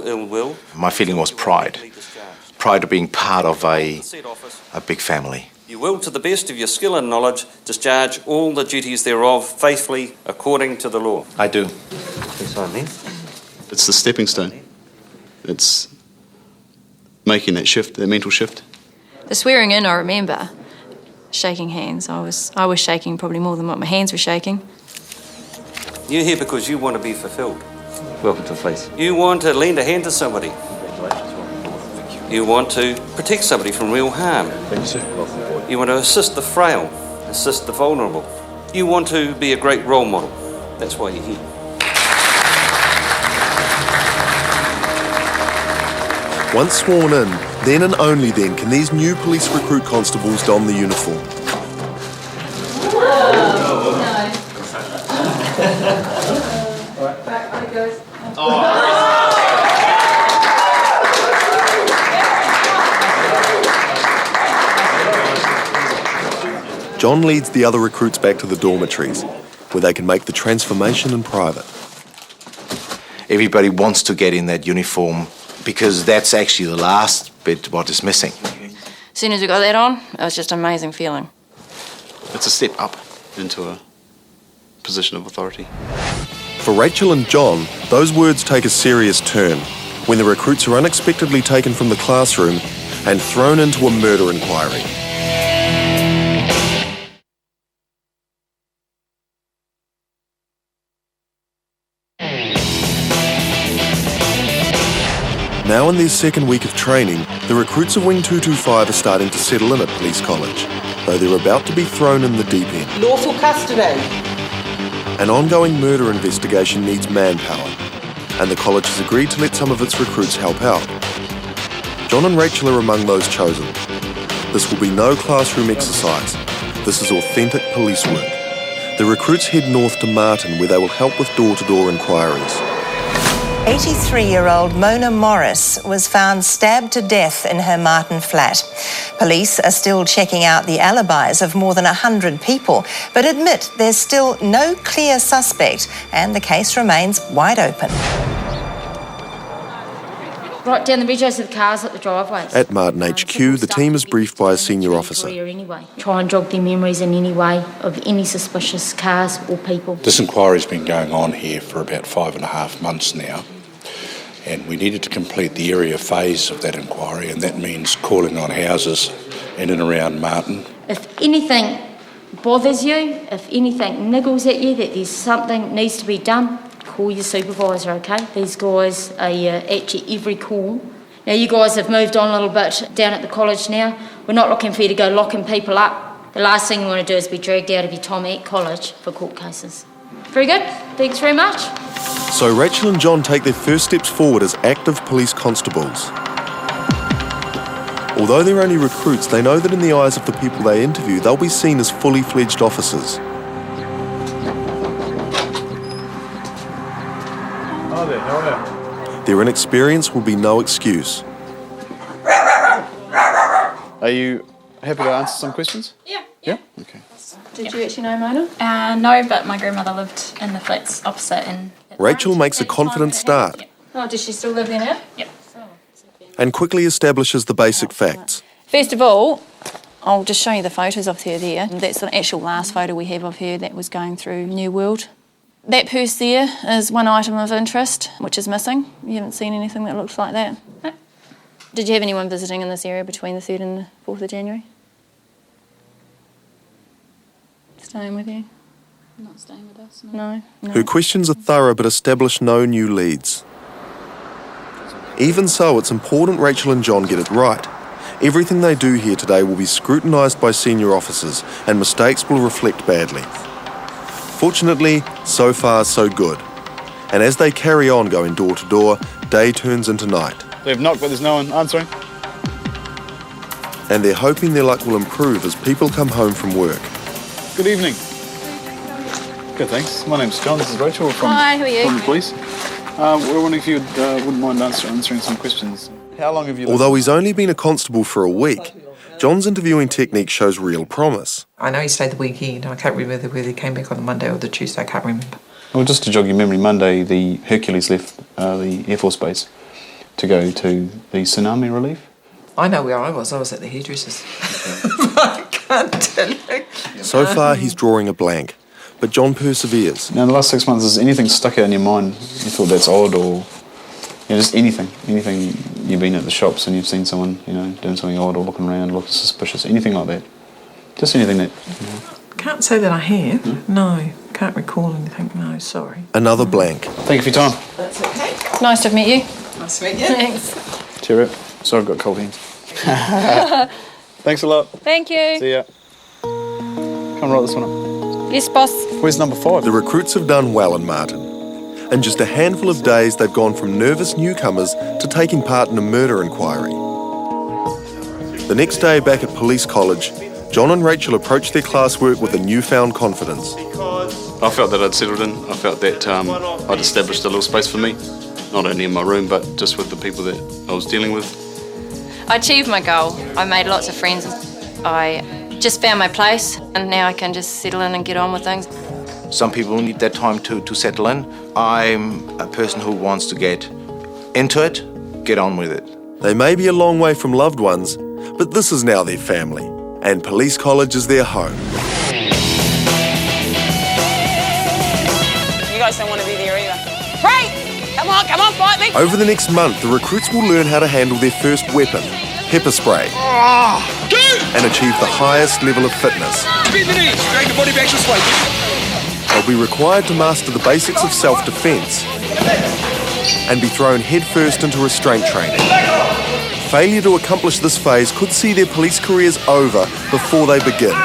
ill will. My feeling was pride. Pride of being part of a big family. You will, to the best of your skill and knowledge, discharge all the duties thereof faithfully according to the law. I do. Please sign there. It's the stepping stone. It's making that shift, that mental shift. The swearing in, I remember shaking hands. I was shaking probably more than what my hands were shaking. You're here because you want to be fulfilled. Welcome to the police. You want to lend a hand to somebody. You want to protect somebody from real harm. Thank you, sir. You want to assist the frail, assist the vulnerable. You want to be a great role model. That's why you're here. Once sworn in, then and only then can these new police recruit constables don the uniform. John leads the other recruits back to the dormitories, where they can make the transformation in private. Everybody wants to get in that uniform because that's actually the last bit what is missing. As soon as we got that on, it was just an amazing feeling. It's a step up into a position of authority. For Rachel and John, those words take a serious turn when the recruits are unexpectedly taken from the classroom and thrown into a murder inquiry. Now in their second week of training, the recruits of Wing 225 are starting to settle in at Police College, though they're about to be thrown in the deep end. Lawful custody. An ongoing murder investigation needs manpower, and the college has agreed to let some of its recruits help out. John and Rachel are among those chosen. This will be no classroom exercise. This is authentic police work. The recruits head north to Martin, where they will help with door-to-door inquiries. 83-year-old Mona Morris was found stabbed to death in her Martin flat. Police are still checking out the alibis of more than 100 people, but admit there's still no clear suspect and the case remains wide open. Right down the regos of the cars at the driveways. At Martin HQ, the team is briefed by a senior officer. Try and jog their memories in any way of any suspicious cars or people. This inquiry's been going on here for about 5.5 months now, and we needed to complete the area phase of that inquiry, and that means calling on houses in and around Martin. If anything bothers you, if anything niggles at you that there's something needs to be done, call your supervisor, okay? These guys are at your every call. Now, you guys have moved on a little bit down at the college now. We're not looking for you to go locking people up. The last thing you want to do is be dragged out of your time at college for court cases. Very good. Thanks very much. So Rachel and John take their first steps forward as active police constables. Although they're only recruits, they know that in the eyes of the people they interview, they'll be seen as fully-fledged officers. Their inexperience will be no excuse. Are you happy to answer some questions? Yeah. Okay. Did you actually know Mona? No, but my grandmother lived in the flats opposite. Rachel makes a confident start. Oh, does she still live there now? Yep. And quickly establishes the basic facts. First of all, I'll just show you the photos of her there. That's the actual last photo we have of her that was going through New World. That purse there is one item of interest, which is missing. You haven't seen anything that looks like that? No. Did you have anyone visiting in this area between the 3rd and the 4th of January? Staying with you? Not staying with us, no. No. Her questions are thorough but establish no new leads. Even so, it's important Rachel and John get it right. Everything they do here today will be scrutinised by senior officers and mistakes will reflect badly. Fortunately, so far so good. And as they carry on going door to door, day turns into night. They've knocked, but there's no one answering. And they're hoping their luck will improve as people come home from work. Good evening. Good, thanks. My name's John. This is Rachel from, Hi, who are you? from the police. We're wondering if you wouldn't mind answering some questions. How long have you lived? Although he's only been a constable for a week, John's interviewing technique shows real promise. I know he stayed the weekend. I can't remember whether he came back on the Monday or the Tuesday. I can't remember. Well, just to jog your memory, Monday the Hercules left the Air Force Base. to go to the tsunami relief? I know where I was at the hairdressers. I can't tell you. So far, he's drawing a blank, but John perseveres. Now, in the last 6 months, has anything stuck out in your mind? You thought that's odd, or just anything you've been at the shops and you've seen someone, doing something odd or looking around, looking suspicious, anything like that? Just anything that. Can't say that I have. No, can't recall anything. No, sorry. Another blank. Thank you for your time. That's okay. Nice to have met you. Nice to meet you. Thanks. Cheerio. Sorry, I've got cold hands. Thanks a lot. Thank you. See ya. Come write this one up. Yes, boss. Where's number 5? The recruits have done well in Martin. In just a handful of days, they've gone from nervous newcomers to taking part in a murder inquiry. The next day, back at police college, John and Rachel approached their classwork with a newfound confidence. I felt that I'd settled in. I felt that I'd established a little space for me, not only in my room, but just with the people that I was dealing with. I achieved my goal. I made lots of friends. I just found my place, and now I can just settle in and get on with things. Some people need that time to settle in. I'm a person who wants to get into it, get on with it. They may be a long way from loved ones, but this is now their family, and police college is their home. You guys don't want to be there either. Right! Come on, fight me! Over the next month, the recruits will learn how to handle their first weapon, pepper spray, and achieve the highest level of fitness. Bend the knees, drag the body back this way. They'll be required to master the basics of self-defense and be thrown headfirst into restraint training. Failure to accomplish this phase could see their police careers over before they begin.